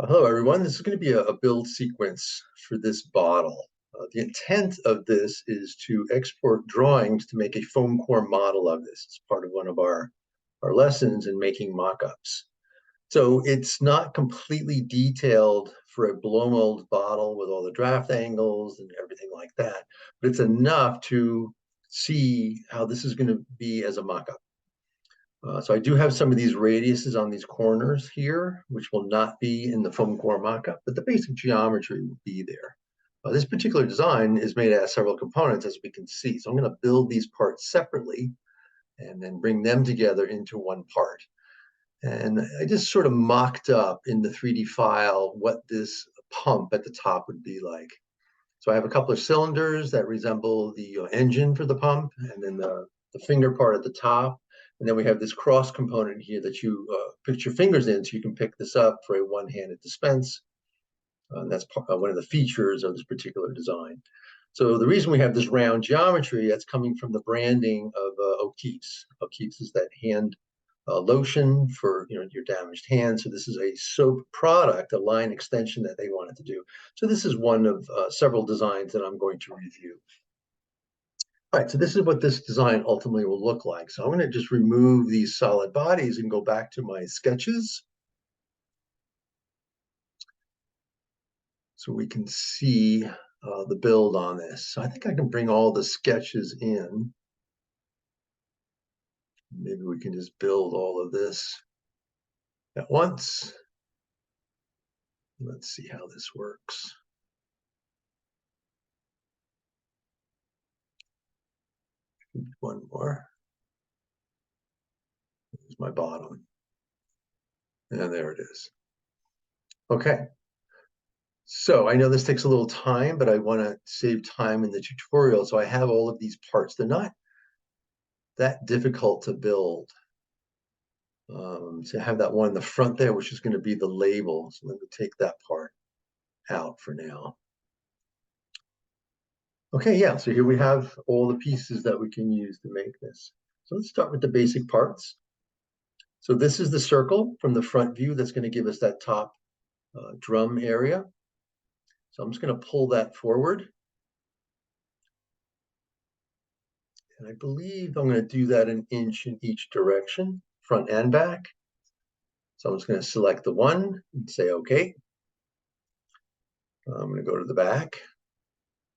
Hello, everyone. This is going to be a build sequence for this bottle. The intent of this is to export drawings to make a foam core model of this. It's part of one of our lessons in making mock-ups. So it's not completely detailed for a blow mold bottle with all the draft angles and everything like that, but it's enough to see how this is going to be as a mock-up. So I do have some of these radiuses on these corners here, which will not be in the foam core mockup, but the basic geometry will be there. This particular design is made out of several components, as we can see. So I'm going to build these parts separately and then bring them together into one part. And I just sort of mocked up in the 3D file what this pump at the top would be like. So I have a couple of cylinders that resemble the engine for the pump, and then the finger part at the top. And then we have this cross component here that you put your fingers in, so you can pick this up for a one-handed dispense. And that's one of the features of this particular design. So the reason we have this round geometry, that's coming from the branding of O'Keeffe's. O'Keeffe's is that hand lotion for your damaged hand. So this is a soap product, a line extension that they wanted to do. So this is one of several designs that I'm going to review. All right, so this is what this design ultimately will look like. So I'm going to just remove these solid bodies and go back to my sketches. So we can see the build on this. So I think I can bring all the sketches in. Maybe we can just build all of this at once. Let's see how this works. One more. Here's my bottom. And there it is. Okay. So I know this takes a little time, but I want to save time in the tutorial. So I have all of these parts. They're not that difficult to build. So I have that one in the front there, which is going to be the label. So let me take that part out for now. Okay, yeah, so here we have all the pieces that we can use to make this. So let's start with the basic parts. So this is the circle from the front view that's going to give us that top drum area. So I'm just going to pull that forward. And I believe I'm going to do that an inch in each direction, front and back. So I'm just going to select the one and say OK. I'm going to go to the back,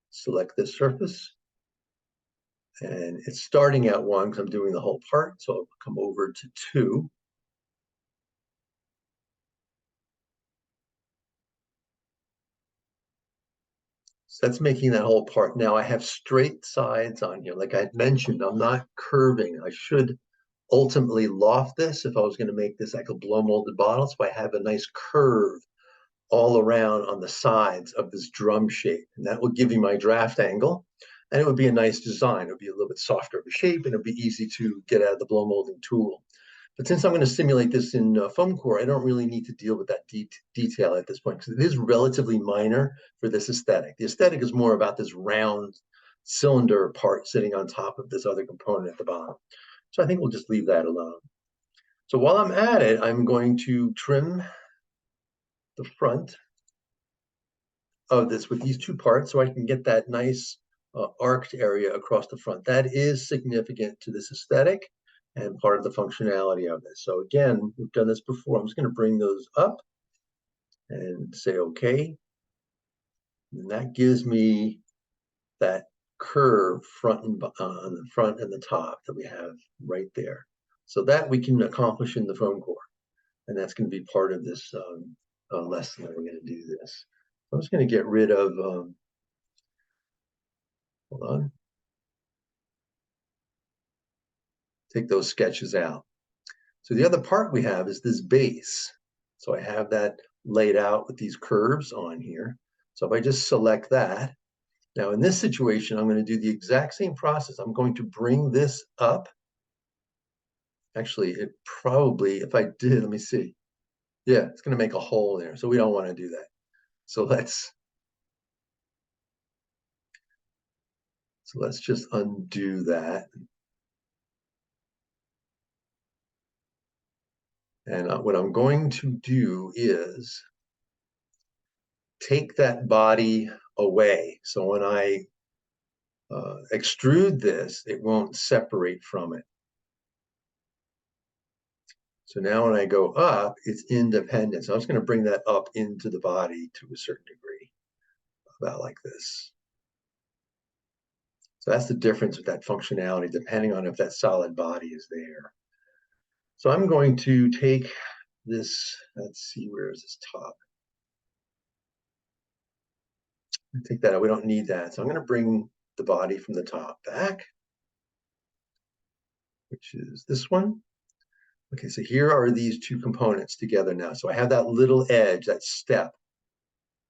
select this surface. And it's starting at 1 because I'm doing the whole part. So I'll come over to 2. So that's making that whole part. Now I have straight sides on here. Like I mentioned, I'm not curving. I should ultimately loft this if I was going to make this like a blow molded bottle. So I have a nice curve all around on the sides of this drum shape. And that will give you my draft angle. And it would be a nice design. It would be a little bit softer of a shape, and it would be easy to get out of the blow molding tool. But since I'm going to simulate this in foam core, I don't really need to deal with that detail at this point because it is relatively minor for this aesthetic. The aesthetic is more about this round cylinder part sitting on top of this other component at the bottom. So I think we'll just leave that alone. So while I'm at it, I'm going to trim the front of this with these two parts so I can get that nice arced area across the front. That is significant to this aesthetic and part of the functionality of this. So again, we've done this before. I'm just going to bring those up and say OK. And that gives me that curve front and on the front and the top that we have right there. So that we can accomplish in the foam core. And that's going to be part of this lesson that we're going to do this. I'm just going to get rid of, hold on. Take those sketches out. So the other part we have is this base. So I have that laid out with these curves on here. So if I just select that, now in this situation, I'm going to do the exact same process. I'm going to bring this up. Actually, it probably, if I did, let me see. Yeah, it's going to make a hole there. So we don't want to do that. So let's just undo that. And what I'm going to do is take that body away. So when I extrude this, it won't separate from it. So now when I go up, it's independent. So I'm just going to bring that up into the body to a certain degree, about like this. So that's the difference with that functionality, depending on if that solid body is there. So I'm going to take this, let's see, where is this top? Take that out, we don't need that. So I'm going to bring the body from the top back, which is this one. Okay, so here are these two components together now. So I have that little edge, that step.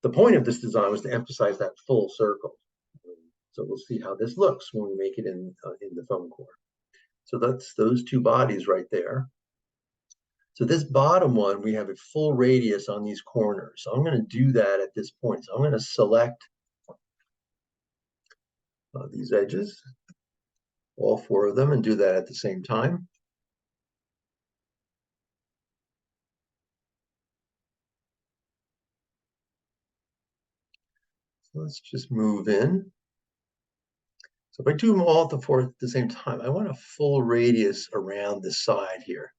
The point of this design was to emphasize that full circle. So we'll see how this looks when we make it in the foam core. So that's those two bodies right there. So this bottom one, we have a full radius on these corners. So I'm going to do that at this point. So I'm going to select these edges, all four of them, and do that at the same time. So let's just move in. So if I do them all at the same time, I want a full radius around the side here.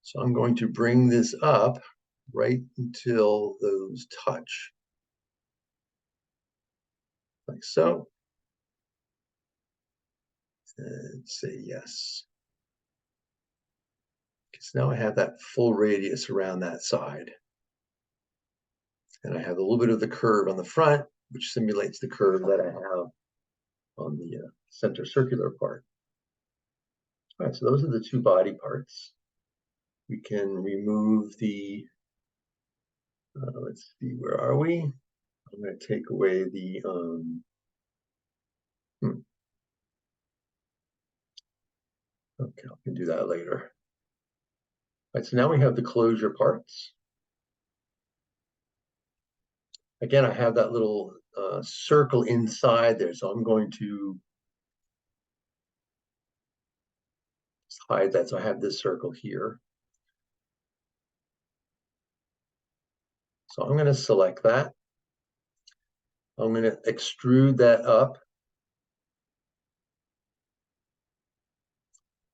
So I'm going to bring this up right until those touch, like so. And say yes. Because now I have that full radius around that side. And I have a little bit of the curve on the front, which simulates the curve that I have on the center circular part. All right, so those are the two body parts. We can remove the, let's see, where are we? I'm going to take away the, okay, I can do that later. All right, so now we have the closure parts. Again, I have that little circle inside there, so I'm going to hide that. So I have this circle here. So I'm going to select that. I'm going to extrude that up.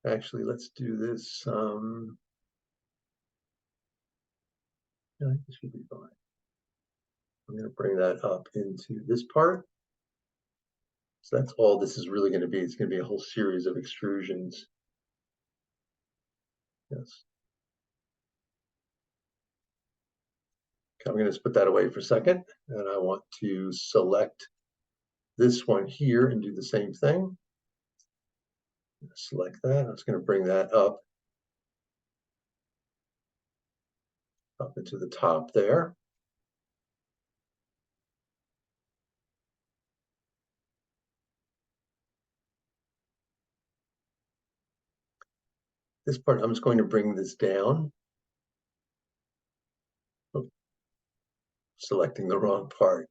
Actually, let's do this. Yeah, this should be fine. I'm going to bring that up into this part. So that's all this is really going to be. It's going to be a whole series of extrusions. Yes. Okay, I'm going to just put that away for a second. And I want to select this one here and do the same thing. Select that. I'm just going to bring that up into the top there. This part, I'm just going to bring this down. Oh, selecting the wrong part.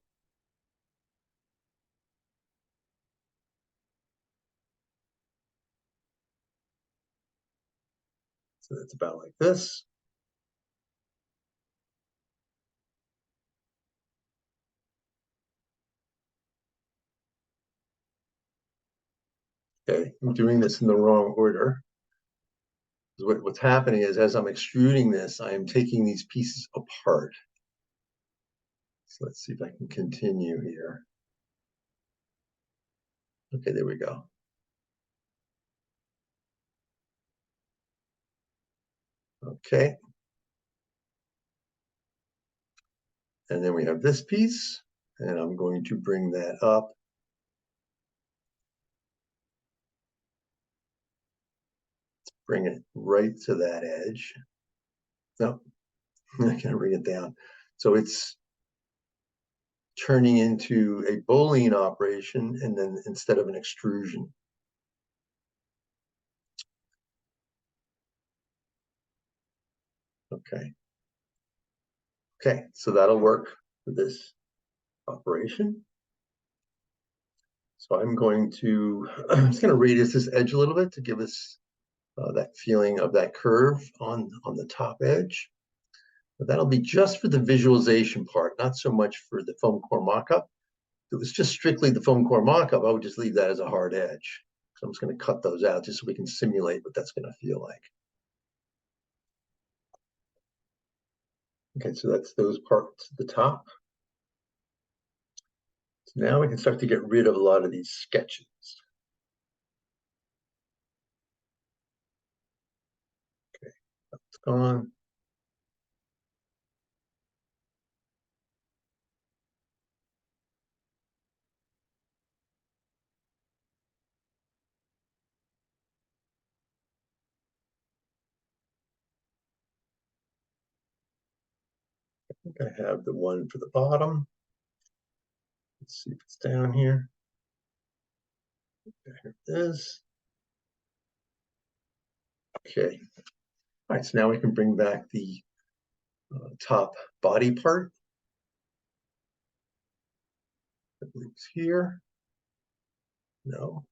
So that's about like this. Okay, I'm doing this in the wrong order. What's happening is as I'm extruding this, I am taking these pieces apart. So let's see if I can continue here. Okay, there we go. Okay. And then we have this piece, and I'm going to bring that up. Bring it right to that edge. No, I'm gonna bring it down. So it's turning into a bowling operation, and then instead of an extrusion. Okay. Okay, so that'll work for this operation. So I'm going to, I'm just going to radius this edge a little bit to give us that feeling of that curve on the top edge. But that'll be just for the visualization part, not so much for the foam core mockup. If it was just strictly the foam core mockup, I would just leave that as a hard edge. So I'm just going to cut those out just so we can simulate what that's going to feel like. Okay, so that's those parts at the top. So now we can start to get rid of a lot of these sketches. Okay, that's gone. I think I have the one for the bottom. Let's see if it's down here. Here it is. Okay. All right, so now we can bring back the top body part. I believe it's here. No.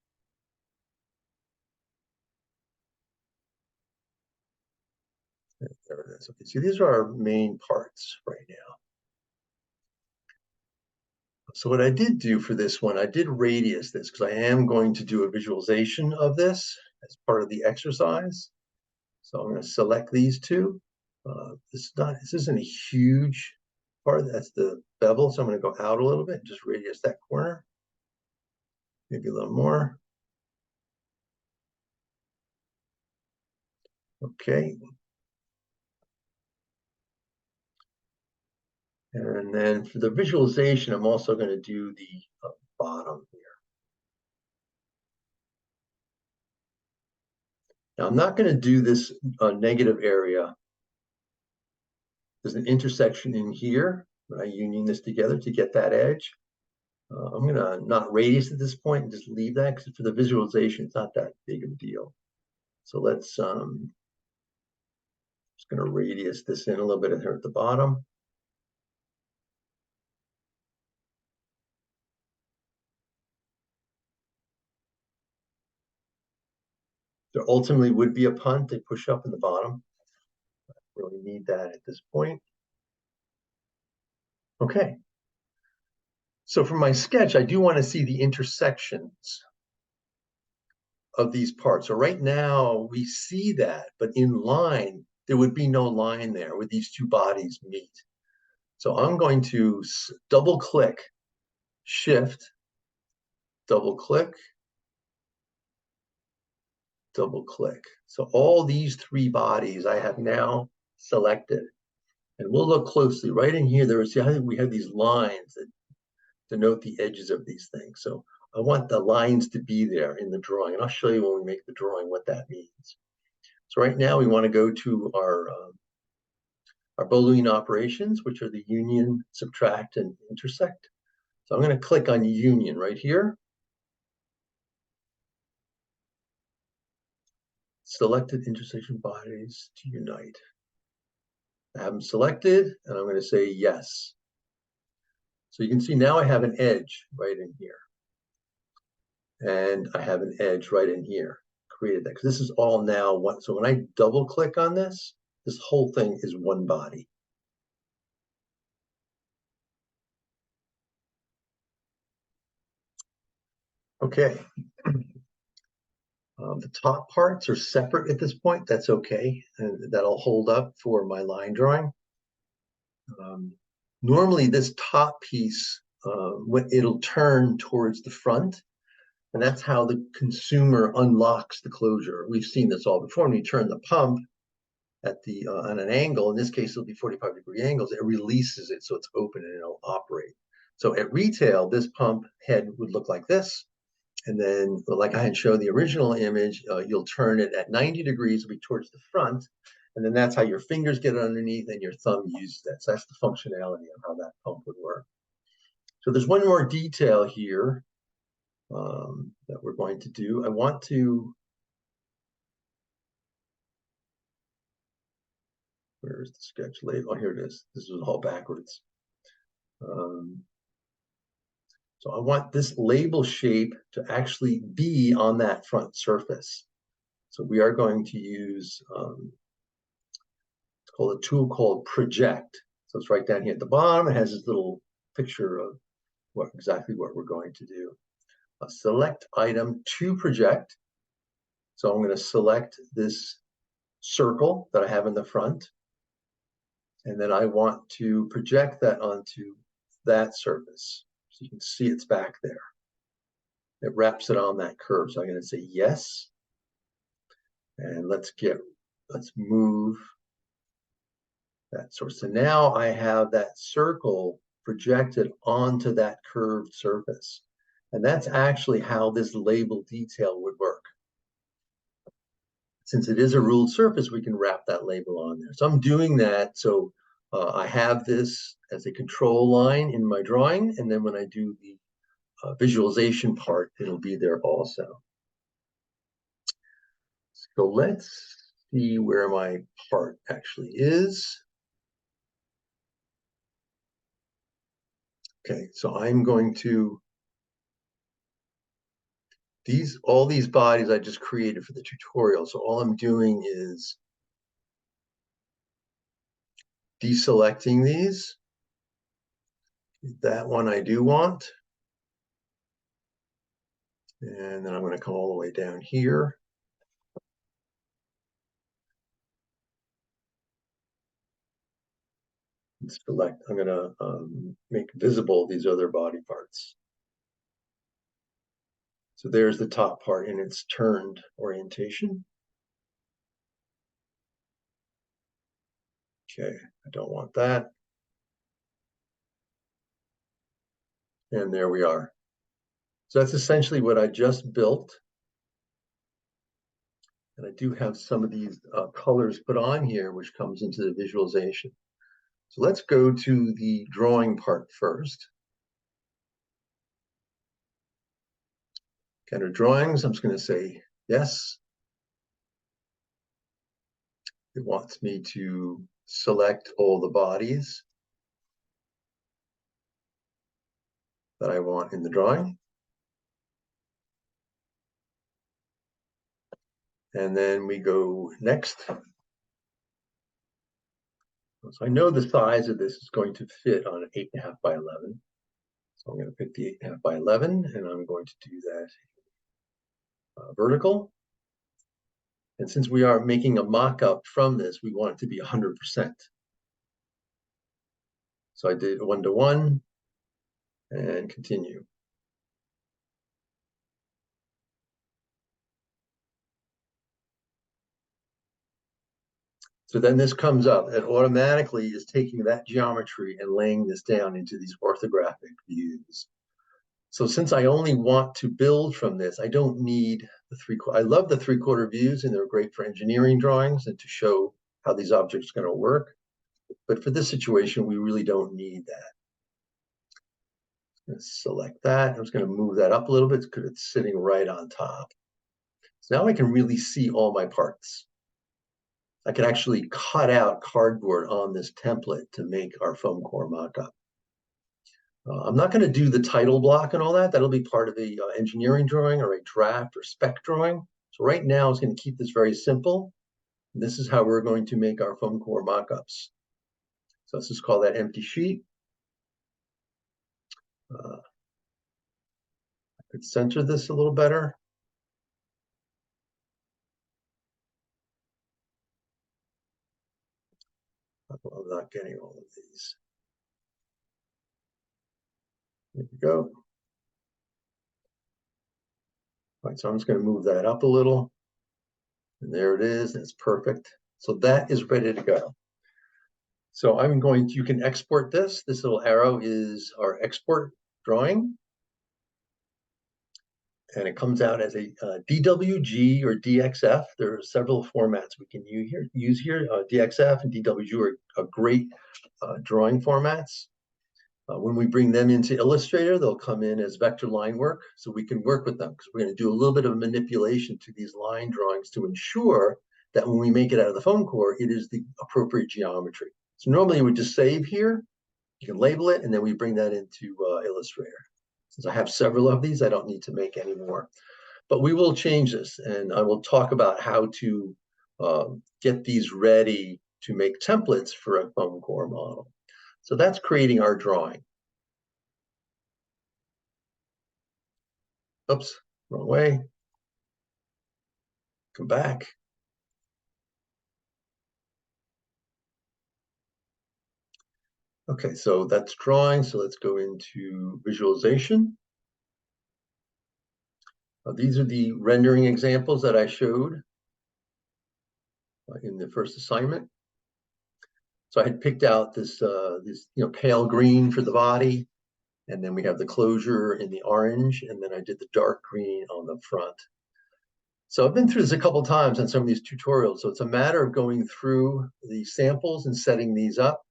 There it is. Okay, so these are our main parts right now. So what I did do for this one, I did radius this because I am going to do a visualization of this as part of the exercise. So I'm going to select these two. This isn't a huge part. That's the bevel. So I'm going to go out a little bit, just radius that corner. Maybe a little more. Okay. And then for the visualization, I'm also going to do the bottom here. Now, I'm not going to do this negative area. There's an intersection in here when I union this together to get that edge. I'm going to not radius at this point and just leave that because for the visualization, it's not that big of a deal. So let's just going to radius this in a little bit here at the bottom. There ultimately would be a punt. They push up in the bottom. I don't really need that at this point. Okay. So for my sketch, I do want to see the intersections of these parts. So right now we see that, but in line, there would be no line there where these two bodies meet. So I'm going to double click, shift, double click, double click. So all these three bodies I have now selected. And we'll look closely right in here. We have these lines that denote the edges of these things. So I want the lines to be there in the drawing. And I'll show you when we make the drawing what that means. So right now we want to go to our Boolean operations, which are the union, subtract, and intersect. So I'm going to click on union right here. Selected intersection bodies to unite. I have them selected, and I'm going to say yes. So you can see now I have an edge right in here. And I have an edge right in here. Created that, because this is all now one. So when I double click on this, this whole thing is one body. Okay. The top parts are separate at this point. That's okay. And that'll hold up for my line drawing. Normally this top piece, it'll turn towards the front. And that's how the consumer unlocks the closure. We've seen this all before. When you turn the pump at the on an angle, in this case, it'll be 45-degree angles, it releases it so it's open and it'll operate. So at retail, this pump head would look like this. And then, like I had shown the original image, you'll turn it at 90 degrees, it'll be towards the front. And then that's how your fingers get underneath and your thumb uses that. So that's the functionality of how that pump would work. So there's one more detail here that we're going to do. I want to, where's the sketch label? Oh, here it is. This is all backwards. So I want this label shape to actually be on that front surface. So we are going to use, it's called a tool called Project. So it's right down here at the bottom. It has this little picture of exactly what we're going to do. Select item to project. So I'm going to select this circle that I have in the front. And then I want to project that onto that surface. So you can see it's back there. It wraps it on that curve. So I'm going to say yes. And let's move that source. So now I have that circle projected onto that curved surface. And that's actually how this label detail would work. Since it is a ruled surface, we can wrap that label on there. So I'm doing that. So I have this as a control line in my drawing. And then when I do the visualization part, it'll be there also. So let's see where my part actually is. Okay, so I'm going to, all these bodies I just created for the tutorial. So all I'm doing is deselecting these. That one I do want. And then I'm going to come all the way down here. And select, I'm going to make visible these other body parts. So there's the top part in its turned orientation. Okay, I don't want that. And there we are. So that's essentially what I just built. And I do have some of these colors put on here, which comes into the visualization. So let's go to the drawing part first. Under drawings, I'm just going to say yes. It wants me to select all the bodies that I want in the drawing. And then we go next. So I know the size of this is going to fit on an 8.5 by 11. So I'm going to pick the 8.5 by 11, and I'm going to do that vertical. And since we are making a mock-up from this, we want it to be 100%. So I did 1-to-1 and continue. So then this comes up. It automatically is taking that geometry and laying this down into these orthographic views. So since I only want to build from this, I don't need the I love the 3/4 views, and they're great for engineering drawings and to show how these objects are going to work. But for this situation, we really don't need that. Let's select that. I'm just going to move that up a little bit because it's sitting right on top. So now I can really see all my parts. I can actually cut out cardboard on this template to make our foam core mock-up. I'm not going to do the title block and all that. That'll be part of the engineering drawing or a draft or spec drawing. So right now, it's going to keep this very simple. This is how we're going to make our foam core mock-ups. So let's just call that empty sheet. I could center this a little better. I'm not getting all of these. There we go. All right, so I'm just going to move that up a little. And there it is, and it's perfect. So that is ready to go. So you can export this. This little arrow is our export drawing. And it comes out as a DWG or DXF. There are several formats we can use here. DXF and DWG are great drawing formats. When we bring them into Illustrator, they'll come in as vector line work, so we can work with them because we're going to do a little bit of manipulation to these line drawings to ensure that when we make it out of the foam core, it is the appropriate geometry. So normally we just save here, you can label it, and then we bring that into Illustrator. Since I have several of these, I don't need to make any more. But we will change this, and I will talk about how to get these ready to make templates for a foam core model. So that's creating our drawing. Oops, wrong way. Come back. Okay, so that's drawing. So let's go into visualization. These are the rendering examples that I showed in the first assignment. So I had picked out this pale green for the body, and then we have the closure in the orange, and then I did the dark green on the front. So I've been through this a couple of times on some of these tutorials. So it's a matter of going through the samples and setting these up.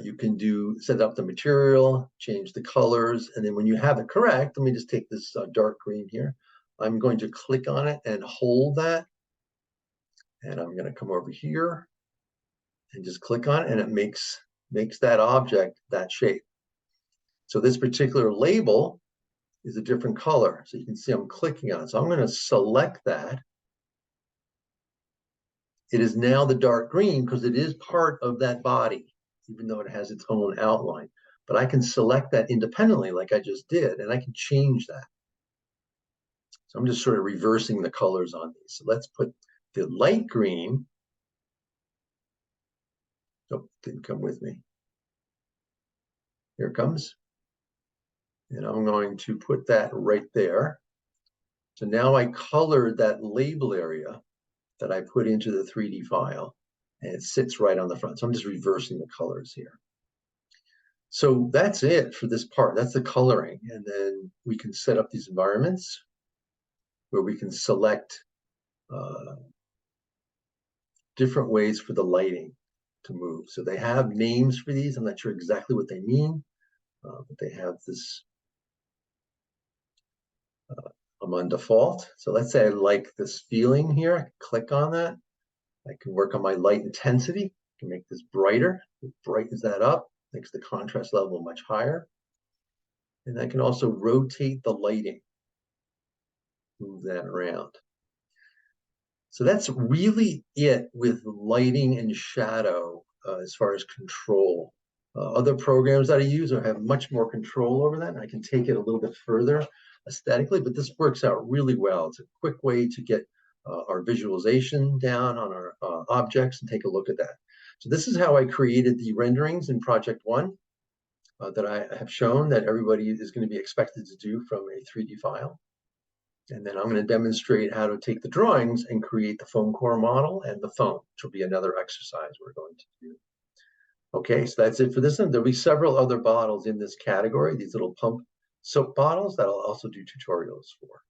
You can set up the material, change the colors, and then when you have it correct, let me just take this dark green here. I'm going to click on it and hold that. And I'm going to come over here and just click on it, and it makes that object that shape. So this particular label is a different color. So you can see I'm clicking on it. So I'm going to select that. It is now the dark green because it is part of that body, even though it has its own outline. But I can select that independently like I just did, and I can change that. So I'm just sort of reversing the colors on these. So let's put the light green. Oh, didn't come with me. Here it comes. And I'm going to put that right there. So now I colored that label area that I put into the 3D file, and it sits right on the front. So I'm just reversing the colors here. So that's it for this part. That's the coloring. And then we can set up these environments where we can select different ways for the lighting to move. So they have names for these. I'm not sure exactly what they mean, but they have this. I'm on default. So let's say I like this feeling here. I can click on that. I can work on my light intensity. I can make this brighter. It brightens that up, makes the contrast level much higher. And I can also rotate the lighting, move that around. So that's really it with lighting and shadow as far as control. Other programs that I use have much more control over that, and I can take it a little bit further aesthetically, but this works out really well. It's a quick way to get our visualization down on our objects and take a look at that. So this is how I created the renderings in Project 1 that I have shown that everybody is going to be expected to do from a 3D file. And then I'm going to demonstrate how to take the drawings and create the foam core model and the foam, which will be another exercise we're going to do. Okay, so that's it for this one. There'll be several other bottles in this category, these little pump soap bottles that I'll also do tutorials for.